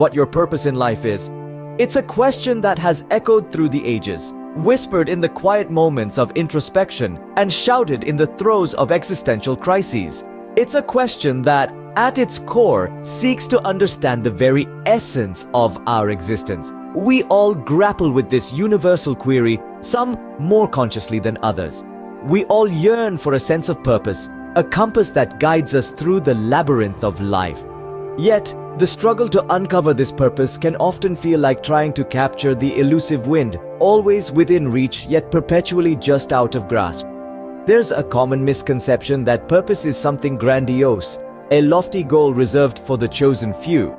what your purpose in life is. It's a question that has echoed through the ages, whispered in the quiet moments of introspection, and shouted in the throes of existential crises. It's a question that, at its core, seeks to understand the very essence of our existence. We all grapple with this universal query, some more consciously than others. We all yearn for a sense of purpose, a compass that guides us through the labyrinth of life. Yet, the struggle to uncover this purpose can often feel like trying to capture the elusive wind, always within reach yet perpetually just out of grasp. There's a common misconception that purpose is something grandiose, a lofty goal reserved for the chosen few.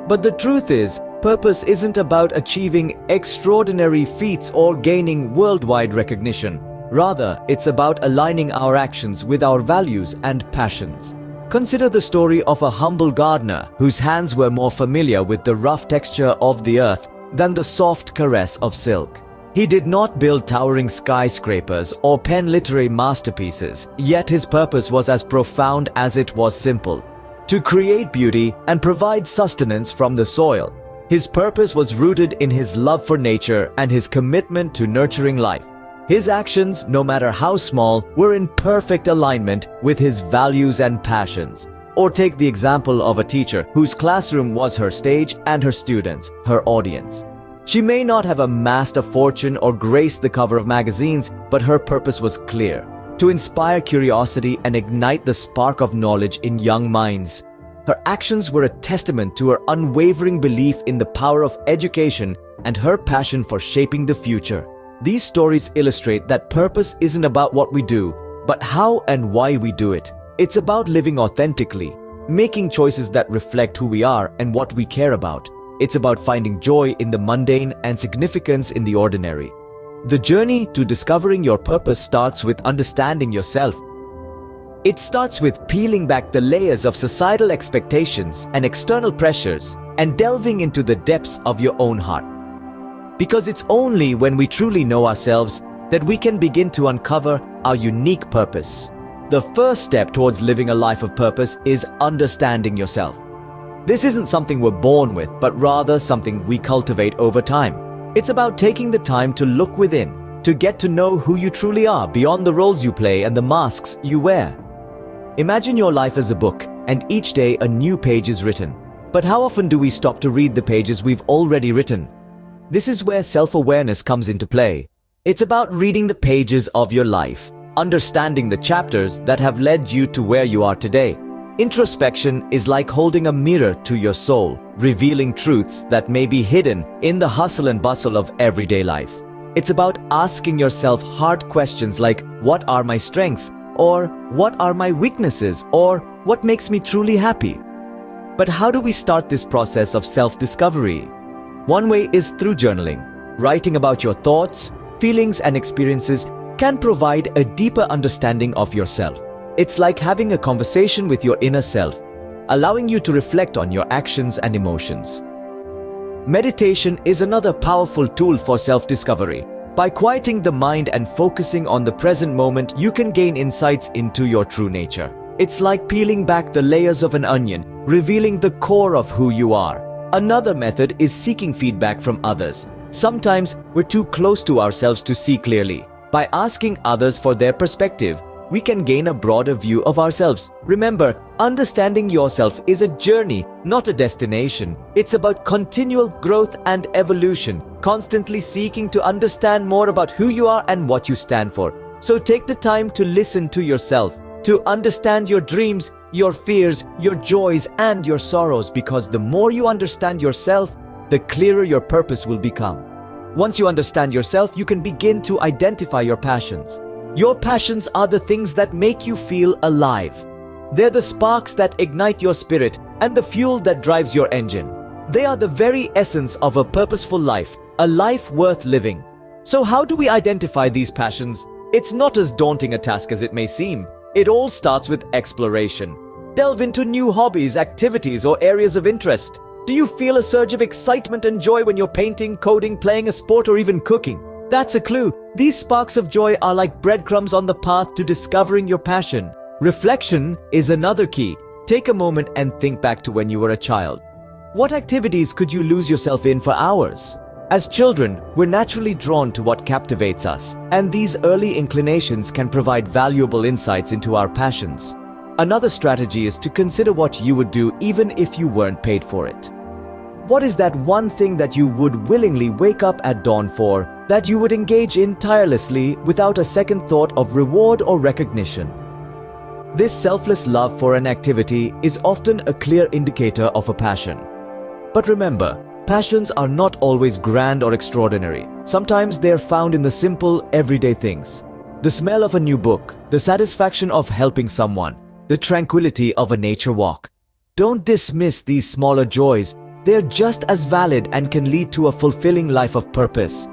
But the truth is, purpose isn't about achieving extraordinary feats or gaining worldwide recognition. Rather, it's about aligning our actions with our values and passions. Consider the story of a humble gardener whose hands were more familiar with the rough texture of the earth than the soft caress of silk. He did not build towering skyscrapers or pen literary masterpieces, yet his purpose was as profound as it was simple: to create beauty and provide sustenance from the soil. His purpose was rooted in his love for nature and his commitment to nurturing life. His actions, no matter how small, were in perfect alignment with his values and passions. Or take the example of a teacher whose classroom was her stage and her students, her audience. She may not have amassed a fortune or graced the cover of magazines, but her purpose was clear: to inspire curiosity and ignite the spark of knowledge in young minds. Her actions were a testament to her unwavering belief in the power of education and her passion for shaping the future. These stories illustrate that purpose isn't about what we do, but how and why we do it. It's about living authentically, making choices that reflect who we are and what we care about. It's about finding joy in the mundane and significance in the ordinary. The journey to discovering your purpose starts with understanding yourself. It starts with peeling back the layers of societal expectations and external pressures and delving into the depths of your own heart. Because it's only when we truly know ourselves that we can begin to uncover our unique purpose. The first step towards living a life of purpose is understanding yourself. This isn't something we're born with, but rather something we cultivate over time. It's about taking the time to look within, to get to know who you truly are beyond the roles you play and the masks you wear. Imagine your life as a book, and each day a new page is written. But how often do we stop to read the pages we've already written? This is where self-awareness comes into play. It's about reading the pages of your life, understanding the chapters that have led you to where you are today. Introspection is like holding a mirror to your soul, revealing truths that may be hidden in the hustle and bustle of everyday life. It's about asking yourself hard questions like, what are my strengths? Or what are my weaknesses? Or what makes me truly happy? But how do we start this process of self-discovery? One way is through journaling. Writing about your thoughts, feelings, and experiences can provide a deeper understanding of yourself. It's like having a conversation with your inner self, allowing you to reflect on your actions and emotions. Meditation is another powerful tool for self-discovery. By quieting the mind and focusing on the present moment, you can gain insights into your true nature. It's like peeling back the layers of an onion, revealing the core of who you are. Another method is seeking feedback from others. Sometimes we're too close to ourselves to see clearly. By asking others for their perspective, we can gain a broader view of ourselves. Remember, understanding yourself is a journey, not a destination. It's about continual growth and evolution, constantly seeking to understand more about who you are and what you stand for. So take the time to listen to yourself, to understand your dreams, your fears, your joys, and your sorrows, because the more you understand yourself, the clearer your purpose will become. Once you understand yourself, you can begin to identify your passions. Your passions are the things that make you feel alive. They're the sparks that ignite your spirit and the fuel that drives your engine. They are the very essence of a purposeful life, a life worth living. So how do we identify these passions? It's not as daunting a task as it may seem. It all starts with exploration. Delve into new hobbies, activities, or areas of interest. Do you feel a surge of excitement and joy when you're painting, coding, playing a sport, or even cooking? That's a clue. These sparks of joy are like breadcrumbs on the path to discovering your passion. Reflection is another key. Take a moment and think back to when you were a child. What activities could you lose yourself in for hours? As children, we're naturally drawn to what captivates us, and these early inclinations can provide valuable insights into our passions. Another strategy is to consider what you would do even if you weren't paid for it. What is that one thing that you would willingly wake up at dawn for, that you would engage in tirelessly without a second thought of reward or recognition? This selfless love for an activity is often a clear indicator of a passion. But remember, passions are not always grand or extraordinary. Sometimes they are found in the simple, everyday things. The smell of a new book, the satisfaction of helping someone, the tranquility of a nature walk. Don't dismiss these smaller joys. They're just as valid and can lead to a fulfilling life of purpose.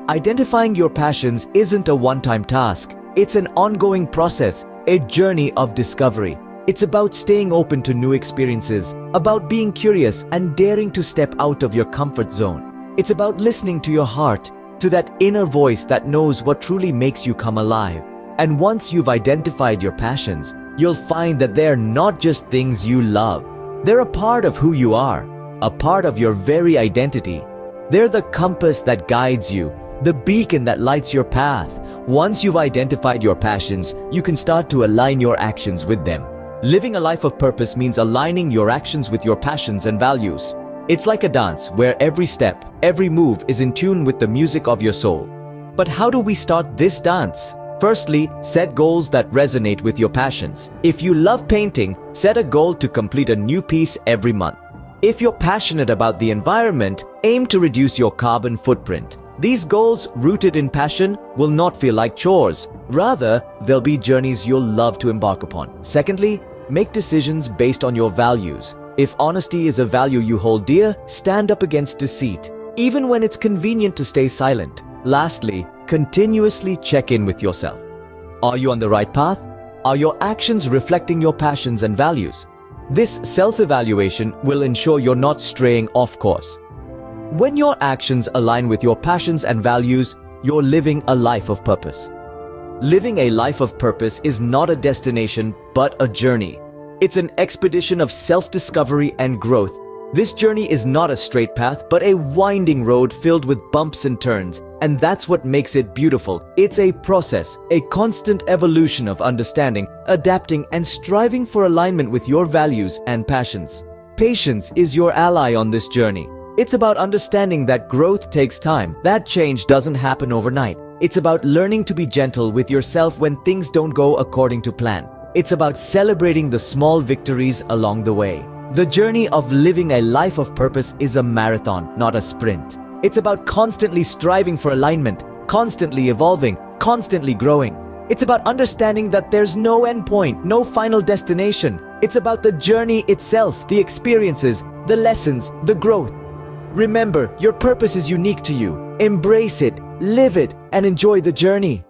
Identifying your passions isn't a one-time task. It's an ongoing process, a journey of discovery. It's about staying open to new experiences, about being curious and daring to step out of your comfort zone. It's about listening to your heart, to that inner voice that knows what truly makes you come alive. And once you've identified your passions, you'll find that they're not just things you love. They're a part of who you are, a part of your very identity. They're the compass that guides you, the beacon that lights your path. Once you've identified your passions, you can start to align your actions with them. Living a life of purpose means aligning your actions with your passions and values. It's like a dance where every step, every move is in tune with the music of your soul. But how do we start this dance? Firstly, set goals that resonate with your passions. If you love painting, set a goal to complete a new piece every month. If you're passionate about the environment, aim to reduce your carbon footprint. These goals, rooted in passion, will not feel like chores. Rather, they'll be journeys you'll love to embark upon. Secondly, make decisions based on your values. If honesty is a value you hold dear, stand up against deceit, even when it's convenient to stay silent. Lastly, continuously check in with yourself. Are you on the right path? Are your actions reflecting your passions and values? This self-evaluation will ensure you're not straying off course. When your actions align with your passions and values, you're living a life of purpose. Living a life of purpose is not a destination, but a journey. It's an expedition of self-discovery and growth. This journey is not a straight path, but a winding road filled with bumps and turns, and that's what makes it beautiful. It's a process, a constant evolution of understanding, adapting, and striving for alignment with your values and passions. Patience is your ally on this journey. It's about understanding that growth takes time. That change doesn't happen overnight. It's about learning to be gentle with yourself when things don't go according to plan. It's about celebrating the small victories along the way. The journey of living a life of purpose is a marathon, not a sprint. It's about constantly striving for alignment, constantly evolving, constantly growing. It's about understanding that there's no endpoint, no final destination. It's about the journey itself, the experiences, the lessons, the growth. Remember, your purpose is unique to you. Embrace it, live it, and enjoy the journey.